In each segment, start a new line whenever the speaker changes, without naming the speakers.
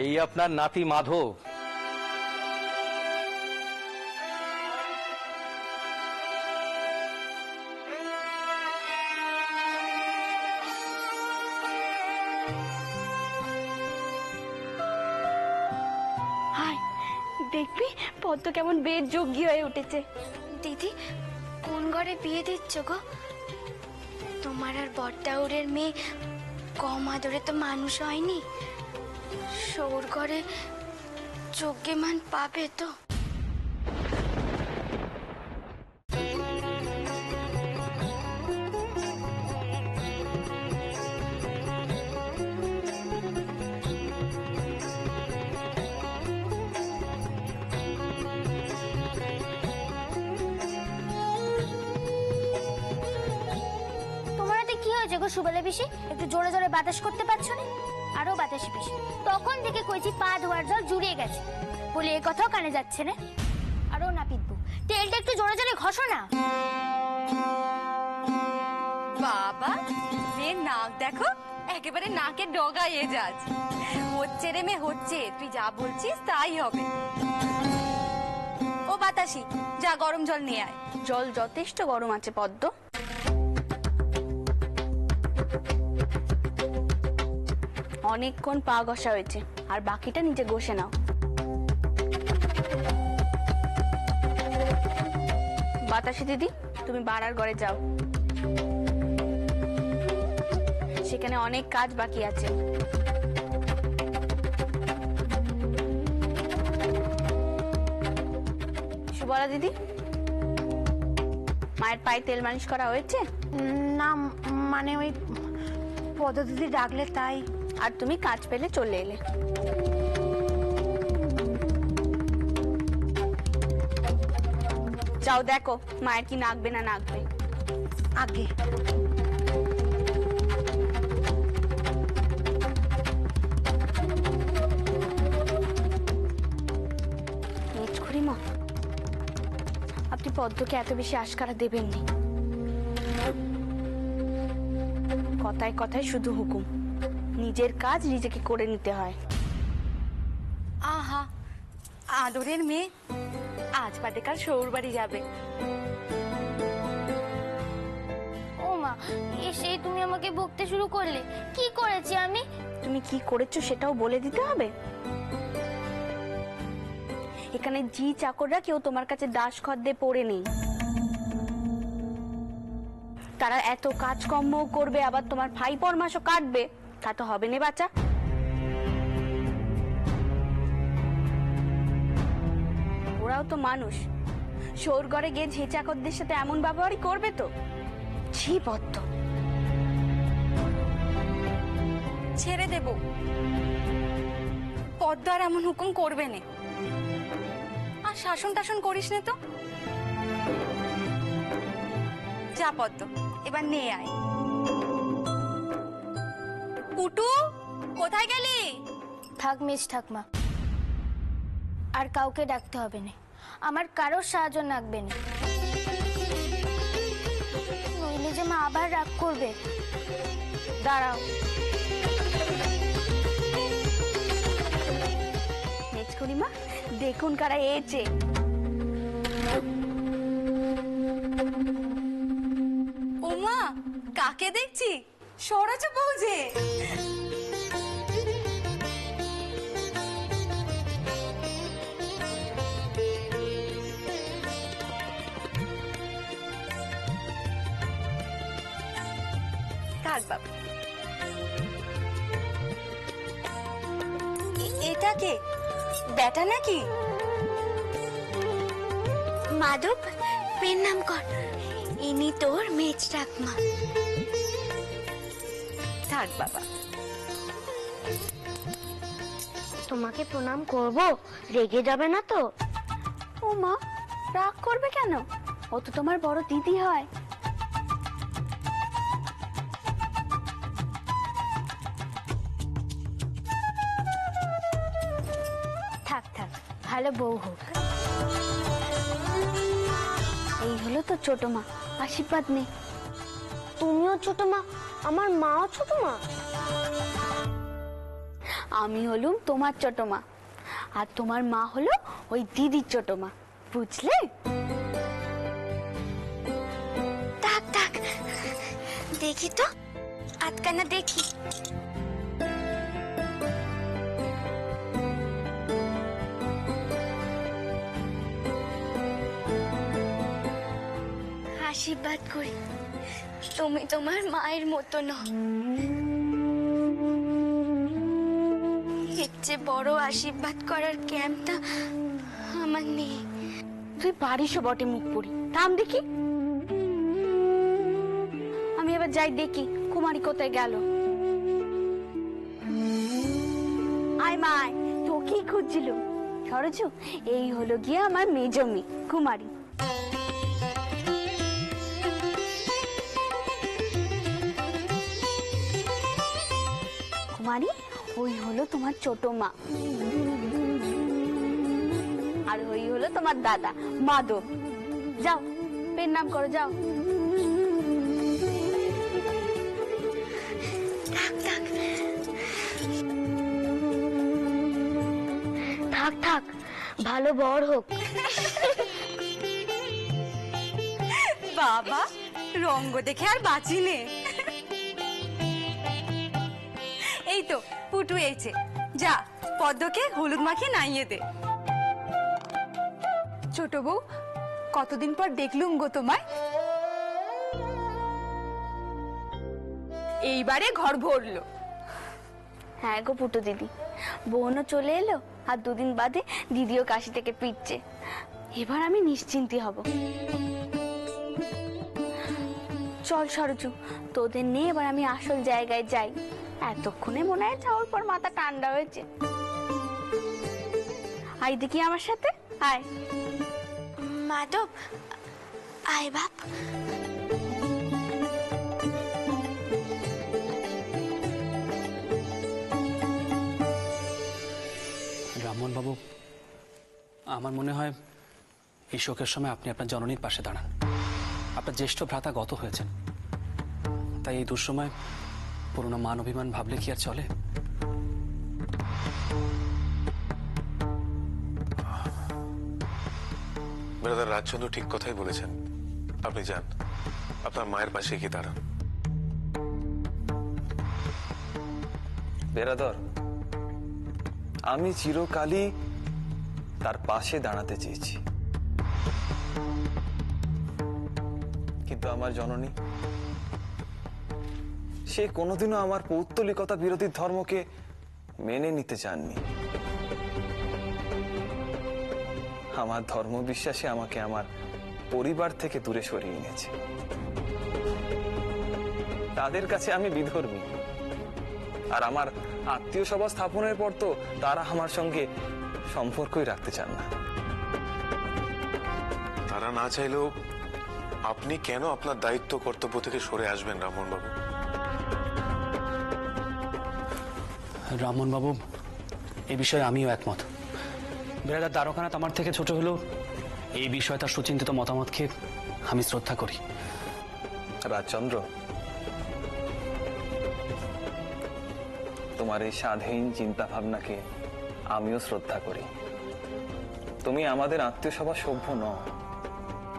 এই আপনার নাতি মাধব।
দেখবি পদ্ম কেমন বেশ যোগ্য হয়ে উঠেছে।
দিদি, কোন ঘরে বিয়ে দিচ্ছ গো? তোমার আর বড়দাউরের মেয়ে কম আদরে তো মানুষ হয়নি। সৌর ঘরে যজ্ঞমান পাবে তো?
সুবলে পিসি, একটু জোরে জোরে বাতাস করতে পারছো না? আরো বাতাসে পিসি, তখন থেকে কইছি পা ধোয়ার জল জুড়িয়ে গেছে বলে এ কথাও কানে যাচ্ছে না। আরো না পিতবু, তেলটা একটু জোরে জোরে ঘষো না।
বাবা, যে নাক দেখো, একেবারে নাকের ডগায় এজাজ। হচ্ছে রে মে হচ্ছে, তুই যা বলছিস তাই হবে। ও বাতাসি, যা গরম জল নিয়ে আয়। জল যথেষ্ট গরম আছে পদ্ম। অনেকক্ষণ পা ঘষা হয়েছে, আর বাকিটা নিজে ঘষে নাও। বাতাসি দিদি, তুমি বাড়ার ঘরে যাও, সেখানে অনেক কাজ বাকি আছে। সুবলা দিদি, মায়ের পায়ে তেল মালিশ করা হয়েছে?
না, মানে ওই পদ্ধতি ডাকলে তাই।
আর তুমি কাজ পেলে চলে এলে। যাও দেখো মায়ের কি নাকবে না নাকবে।
আগে
খুড়িমা, আপনি পদ্মকে এত বেশি আশকারা দেবেননি। কথায় কথায় শুধু হুকুম, নিজের কাজ নিজেকে করে নিতে হয়। আহা, আদরের মেয়ে আজ বাদে কাল শ্বশুর বাড়ি যাবে।
ও মা, এসে তুমি আমাকে বকতে শুরু করলে। কি করেছি আমি?
তুমি কি করেছো সেটাও বলে দিতে হবে? এখানে জি চাকররা কেউ তোমার কাছে দাস খদ্দে পড়ে নেই। তারা এত কাজকর্ম করবে, আবার তোমার ভাই পরমাসও কাটবে, তা তো হবে না বাচ্চা। ওরাও তো মানুষ, শোর ঘরে গিয়ে ঝি চাকরদের সাথে এমন ব্যবহারই করবে তো? ছি পদ্ম, ছেড়ে দেব। পদ্ম আর এমন হুকুম করবে না। আর শাসন টাসন করিস না তো। যা পদ্ম, এবার নিয়ে আয়। পুটু, কোথায় গেলি?
থাক মিস ঠাকমা, আর কাউকে ডাকতে হবে না। আমার কারোর সাহায্য লাগবে না, নইলে যে মা আবার রাগ করবে।
দাঁড়াও, খুড়িমা দেখুন কারা এসেছে। ওমা, কাকে দেখছি? সরেছ বউজে। কার বাবা? এটা কে? বেটা নাকি?
মাধব, প্রণাম কর, ইনি তোর মেজ ঠাকমা।
থাক বাবা।
তোমাকে প্রণাম করব, রেগে যাবে না তো?
ও মা, রাগ করবে কেন? ও তো তোমার বড় দিদি হয়।
থাক থাক, ভালো বউ হোক।
এই হলো তো ছোট মা, আশীর্বাদ নে।
তুমিও ছোট মা, আমার মাও ছোট মা।
আমি হলুম তোমার ছোট মা, আর তোমার মা হলো ওই দিদির ছোট মা, বুঝলে?
থাক থাক, দেখি তো আটকানা দেখি। আশীর্বাদ করি, তুমি তোমার মায়ের মতো নও। এর চেয়ে বড় আশীর্বাদ করার জ্ঞানটা আমার নেই।
তুই পারিসও বটে মুখ পুরি, থাম দেখি। আমি এবার যাই দেখি কুমারী কোথায় গেল। আয় মায়, তোকেই খুঁজছিল। সরজু, এই হলো গিয়ে আমার মেজ মেয়ে কুমারী। কুমারী, ওই হলো তোমার ছোট মা, আর ওই হলো তোমার দাদা মাধব। যাও, পেন নাম করো, যাও।
থাক থাক, ভালো বর হোক।
বাবা, রঙ্গ দেখে আর বাঁচি নে। এই তো পুটু এসেছে, যা পদ্মকে হলুদ মাখিয়ে নাইয়ে দে। ছোট বউ, কতদিন পর দেখলুম গো তোমায়। এইবারে ঘর ভরলো। হ্যাঁ গো পুটু দিদি, বোনও চলে এলো, আর দুদিন বাদে দিদিও কাশি থেকে ফিরছে। এবার আমি নিশ্চিন্তি হব। চল সরজু, তোদের নিয়ে এবার আমি আসল জায়গায় যাই। এতক্ষণে মনে হয় যাওয়ার পর মাথা ঠান্ডা হয়েছে। আয় দেখি আমার সাথে, আয়।
মাধব, আয় বাপ।
রামমোহন বাবু, আমার মনে হয় এই শোকের সময় আপনি আপনার জননীর পাশে দাঁড়ান। আপনার জ্যেষ্ঠ ভ্রাতা গত হয়েছেন, তাই এই দুঃসময় পুরনো মান অভিমান ভাবলে কি আর চলে?
ব্রাদার রাজচন্দ্র ঠিক কথাই বলেছেন। আপনি যান, আপনার মায়ের পাশে গিয়ে দাঁড়ান।
বেরাদর, আমি চিরকালই তার পাশে দাঁড়াতে চেয়েছি, কিন্তু আমার জননী সে কোনোদিনও আমার পৌত্তলিকতা বিরোধী ধর্মকে মেনে নিতে চাননি। আমার ধর্ম বিশ্বাসে আমাকে আমার পরিবার থেকে দূরে সরিয়ে এনেছে। তাদের কাছে আমি বিধর্মী, আর আমার আত্মীয় সভা স্থাপনের পর তো তারা আমার সঙ্গে সম্পর্কই রাখতে চান না।
তারা না চাইলেও আপনি কেন আপনার দায়িত্ব কর্তব্য থেকে সরে আসবেন রামমোহন বাবু?
রামমোহন বাবু, এই বিষয়ে আমিও একমত। বেড়াদার দ্বারকানাথ আমার থেকে ছোট হলেও এই বিষয়ে তার সুচিন্তিত মতামতকে আমি শ্রদ্ধা করি।
রাজচন্দ্র, তোমার এই স্বাধীন চিন্তা ভাবনাকে আমিও শ্রদ্ধা করি। তুমি আমাদের আত্মীয় সভা সভ্য নও,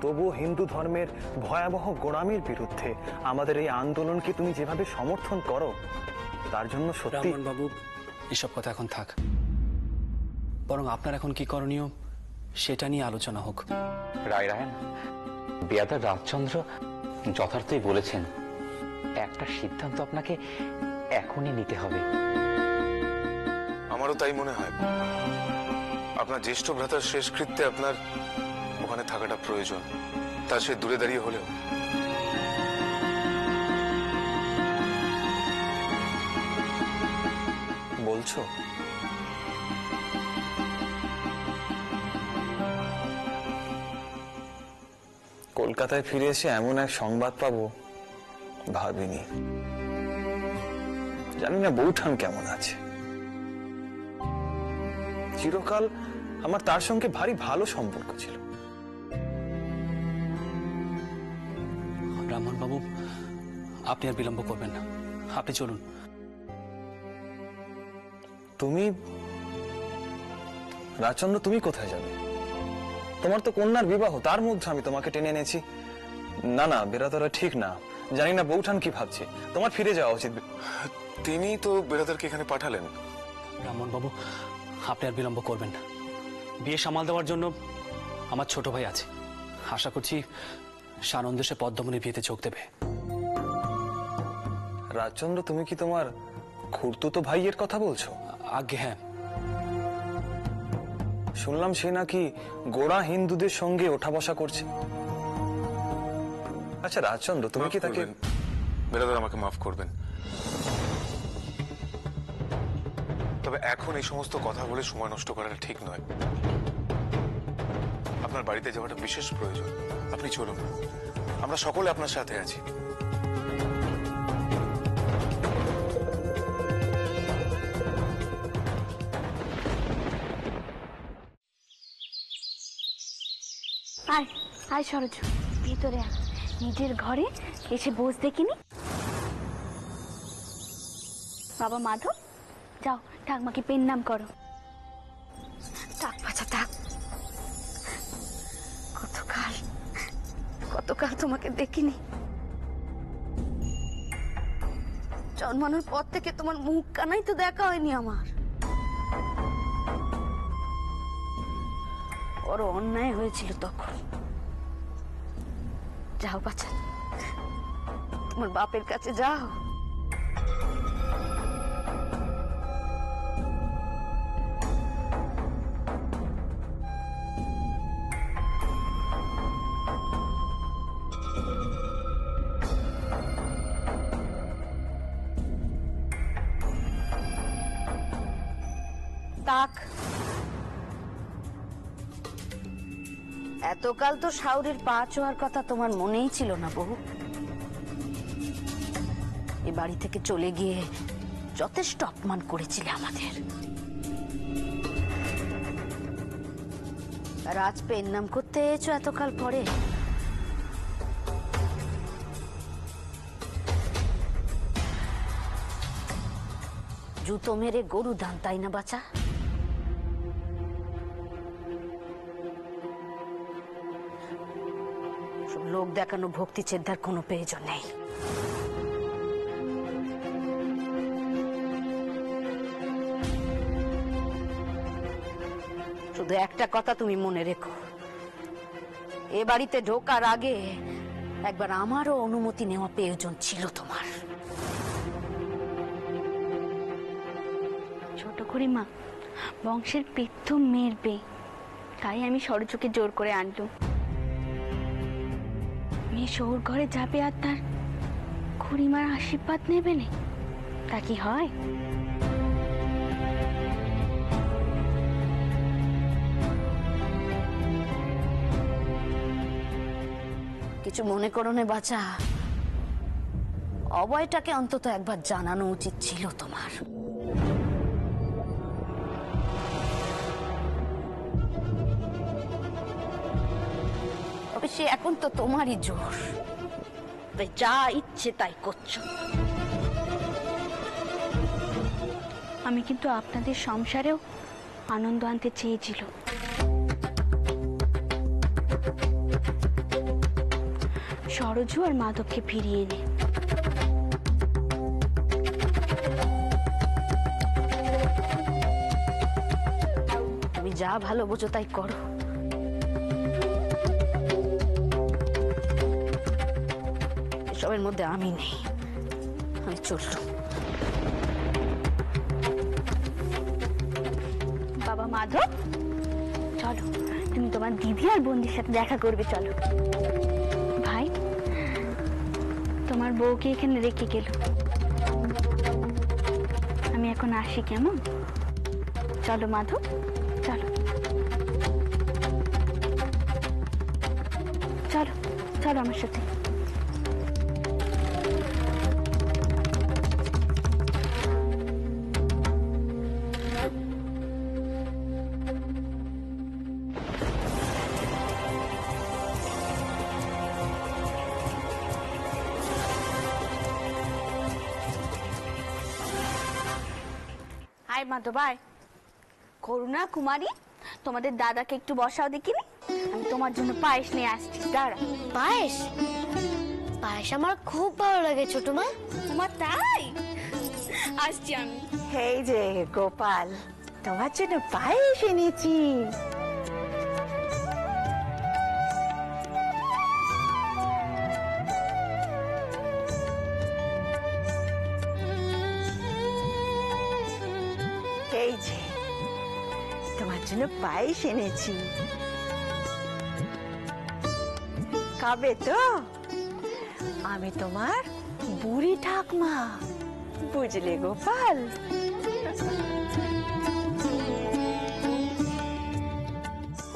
তবুও হিন্দু ধর্মের ভয়াবহ গোড়ামির বিরুদ্ধে আমাদের এই আন্দোলনকে তুমি যেভাবে সমর্থন করো, তার জন্য সত্যি।
রামমোহন বাবু, এসব কথা এখন থাক, বরং আপনার এখন কি করণীয় সেটা নিয়ে আলোচনা হোক।
রায়রায়ণ, বেয়াদা রাজচন্দ্র যথার্থই বলেছেন। একটা সিদ্ধান্ত আপনাকে এখনই নিতে হবে।
আমারও তাই মনে হয়। আপনার জ্যেষ্ঠ ভ্রাতার শেষকৃত্যে আপনার ওখানে থাকাটা প্রয়োজন, তা সে দূরে দাঁড়িয়ে হলেও।
বলছো? কলকাতায় ফিরে এসে এমন এক সংবাদ পাবো ভাবিনি। জানি না বৌঠান কেমন আছে। চিরকাল আমার তার সঙ্গে ভারী ভালো সম্পর্ক ছিল।
রামমোহন বাবু, আপনি আর বিলম্ব করবেন না, আপনি চলুন।
তুমি রাজচন্দ্র, তুমি কোথায় যাবে? তোমার তো কন্যার বিবাহ, তার মধ্যে আমি তোমাকে টেনে এনেছি। না না, বেরাদারা ঠিক না। জানি না বৌঠান কি ভাবছে। তোমার ফিরে যাওয়া উচিত।
তিনি তো বেরাদারকে এখানে পাঠালেন।
ব্রাহ্মণ বাবু, আপনি আর বিলম্ব করবেন না। বিয়ে সামাল দেওয়ার জন্য আমার ছোট ভাই আছে। আশা করছি সানন্দে সে পদ্মমণির বিয়েতে যোগ দেবে।
রাজচন্দ্র, তুমি কি তোমার খুড়তুতো ভাইয়ের কথা বলছো?
আজ্ঞে হ্যাঁ।
শুনলাম সে নাকি গোড়া হিন্দুদের সঙ্গে ওঠা বসা করছে। আচ্ছা রাজচন্দ্র, তুমি কি তাকে...
বেরাদার, আমাকে মাফ করবেন, তবে এখন এই সমস্ত কথা বলে সময় নষ্ট করাটা ঠিক নয়। আপনার বাড়িতে যাওয়াটা বিশেষ প্রয়োজন। আপনি চলুন, আমরা সকলে আপনার সাথে আছি।
আয় আয় সরোজ, ভেতরে আয়। নিজের ঘরে এসে বস দেখিনি। বাবা মাধব, যাও ঠাকমাকে পেন নাম করো।
থাক বাছা থাক। কতকাল কতকাল তোমাকে দেখিনি। জন্মানোর পর থেকে তোমার মুখ কানাই তো দেখা হয়নি আমার। বড় অন্যায় হয়েছিল তখন। যাও বাছা, তোমার বাপের কাছে যাও। তাক, এতকাল তো শাওরের পা ছোঁয়ার কথা তোমার মনেই ছিল না বহু। এ বাড়ি থেকে চলে গিয়ে যথেষ্ট অপমান করেছিলে আমাদের। আর আজ পেন নাম করতে এসেছো এতকাল পরে। জুতো মেরে গরু দান, তাই না বাছা? লোক দেখানো ভক্তি চেদ্ধার কোনো প্রয়োজন নেই। শুধু একটা কথা তুমি মনে রেখো, এ বাড়িতে ঢোকার আগে একবার আমারও অনুমতি নেওয়া প্রয়োজন ছিল তোমার।
ছোট খুড়িমা, বংশের প্রথম মেয়ের বিয়ে, তাই আমি সরজুকে জোর করে আনলুম। মেয়ে শহুর ঘরে যাবে আর তার খুড়িমার আশীর্বাদ নেবে না, তা কি হয়?
কিছু মনে করো না বাছা, অভয়টাকে অন্তত একবার জানানো উচিত ছিল তোমার। তবে সে এখন তো তোমারই জোর, তাই যা ইচ্ছে তাই করছো।
আমি কিন্তু আপনাদের সংসারেও আনন্দ আনতে চেয়েছিল। সরজু আর মাধবকে ফিরিয়ে এনে
তুমি যা ভালো বোঝো তাই করো। এসবের মধ্যে আমি নেই, আমি চললুম।
বাবা মাধব, চলো, তুমি তোমার দিদি আর বোনদের সাথে দেখা করবে। চলো ভাই, তোমার বউকে এখানে রেখে গেল, আমি এখন আসি, কেমন? চলো মাধব, চলো চলো চলো আমার সাথে।
আয়
আয় মাধব আয়। করুণা কুমারী, তোমাদের দাদাকে একটু বসাও দেখিনি, আমি তোমার জন্য পায়েস নিয়ে আসছি, দাঁড়া।
পায়েস? পায়েস আমার খুব ভালো লাগে ছোট মা।
তোমার তাই? আসছি আমি।
এই যে গোপাল, তোমার জন্য পায়েস এনেছি। এই যে তোমার জন্য পায়েস এনেছি, খাবে তো? আমি তোমার বুড়ি ঠাকমা, বুঝলে গোপাল?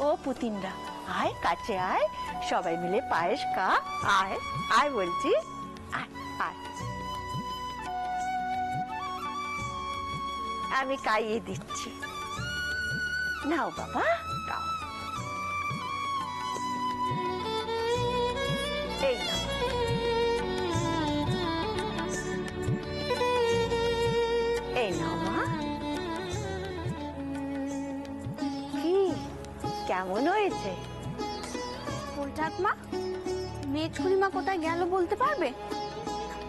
ও পুতিনরা, আয় কাছে আয়, সবাই মিলে পায়েস খা। আয় আয় বলছি, আয় আয়। আমি খাইয়ে দিচ্ছি, নাও বাবা খাও। এই নাও। এই নাও মা। কি কেমন হয়েছে?
ফুল ঠাকমা, মেজকুড়িমা কোথায় গেল বলতে পারবে?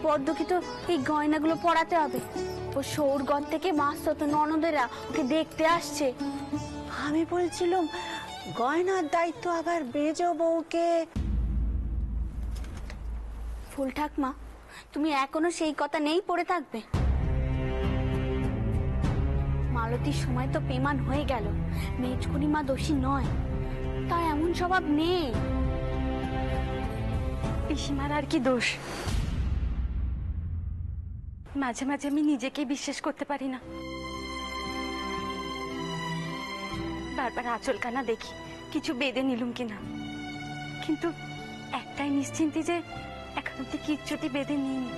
পদ্মকে তো এই গয়নাগুলো পরাতে হবে, ও সৌরগড় থেকে মাস্ত ননদেরা ওকে দেখতে আসছে।
আমি বলছিলাম গয়নার দায়িত্ব আবার মেজ বউকে।
ফুল ঠাকমা, তুমি এখনো সেই কথা নেই পড়ে থাকবে? মালতীর সময় তো পেমান হয়ে গেল, মেজকুড়িমা দোষী নয়, তাই এমন স্বভাব নেই। পিসিমার আর কি দোষ? মাঝে মাঝে আমি নিজেকে বিশ্বাস করতে পারি না, বারবার আঁচলকানা দেখি কিছু বেঁধে নিলুম কিনা, কিন্তু একটাই নিশ্চিন্তি যে এখন অব্দি কিচ্ছুটি বেঁধে নিইনি।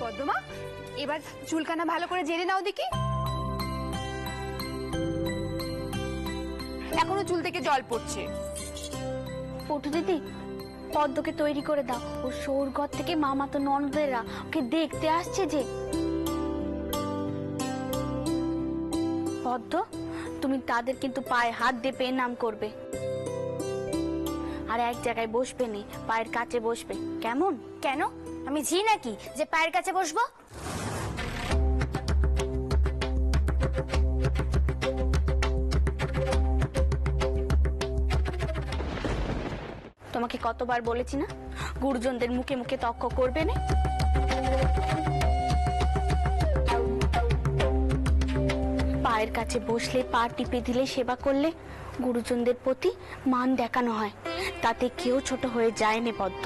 পদ্মমা, এবার চুলকানা ভালো করে জেনে নাও দেখি। এখনো চুল থেকে জল পড়ছে।
পটু দিদি, পদ্মকে তৈরি করে দাও, ও সৌরগড় থেকে মামাতো ননদেরা ওকে দেখতে আসছে যে। পদ্ম, তুমি তাদের কিন্তু পায়ে হাত দিয়ে প্রণাম করবে, আর এক জায়গায় বসবে না, পায়ের কাছে বসবে, কেমন?
কেন, আমি ঝি নাকি যে পায়ের কাছে বসবো?
তোমাকে কতবার বলেছি না, গুরুজনদের মুখে মুখে তর্ক করবে না। পায়ের কাছে বসলে, পা টিপে দিলে, সেবা করলে গুরুজনদের প্রতি মান দেখানো হয়, তাতে কেউ ছোট হয়ে যায় না পদ্ম।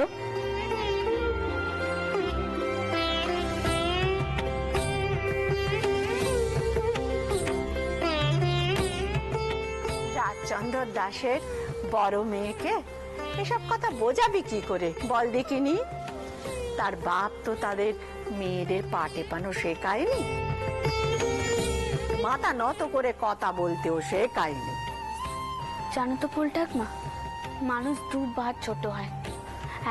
রাজচন্দ্র দাসের বড় মেয়েকে এসব কথা বোঝাবি কি করে বল দেখিনি? তার বাপ তো তাদের মেয়েদের পা টেপানো শেখায়নি, মাথা নত করে কথা বলতেও শেখায়নি।
জানো তো ফুল ঠাকমা, মানুষ দুবার ছোট হয়,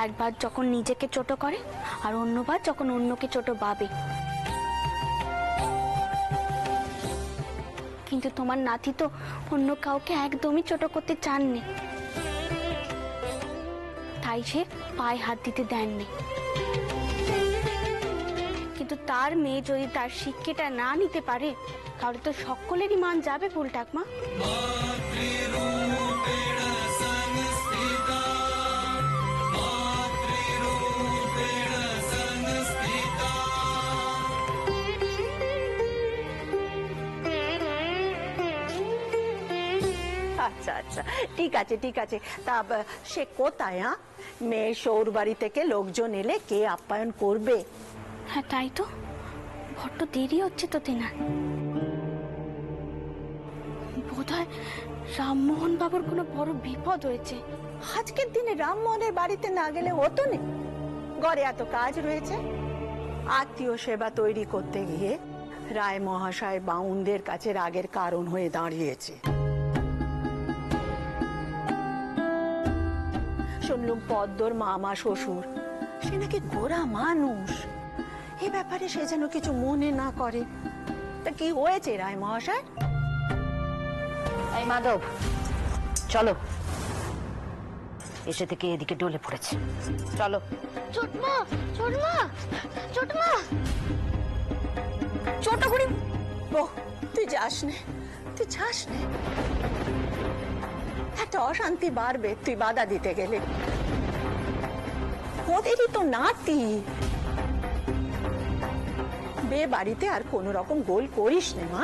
একবার যখন নিজেকে ছোট করে, আর অন্যবার যখন অন্যকে ছোট ভাবে। কিন্তু তোমার নাতি তো অন্য কাউকে একদমই ছোট করতে চাননি, তাই সে পায়ে হাত দিতে দেননি। কিন্তু তার মেয়ে যদি তার শিক্ষাটা না নিতে পারে, তাহলে তো সকলেরই মান যাবে ফুল ঠাকমা।
আচ্ছা আচ্ছা, ঠিক আছে ঠিক আছে। তা সে কোথায়? মেয়ে সৌর বাড়ি থেকে লোকজন এলে কে আপ্যায়ন করবে?
হ্যাঁ তাই তো, বড্ড দেরি হচ্ছে তো তেনার। বোধহয় রামমোহন বাবুর কোনো বড় বিপদ হয়েছে।
আজকের দিনে রামমোহনের বাড়িতে না গেলে হতো না, ঘরে এত কাজ রয়েছে। আত্মীয় সেবা তৈরি করতে গিয়ে রায় মহাশয় বাউনদের কাছে রাগের কারণ হয়ে দাঁড়িয়েছে। শুনলুম পদ্মর মামা শ্বশুর, সে নাকি গোরা মানুষ, এ ব্যাপারে সে যেন কিছু মনে না করে। তা কি হয়েছে রায় মহাশয়?
এই মাধব, চলো। এসে থেকে এদিকে ডলে পড়েছে, চলো।
ছোটমা, ছোটমা, ছোটমা।
ছোট করি বউ, তুই যাস নে, তুই যাস নে। একটা অশান্তি বাড়বে তুই বাধা দিতে গেলে। ওদেরই তো নাতি। বে বাড়িতে আর কোন রকম গোল করিস নে মা।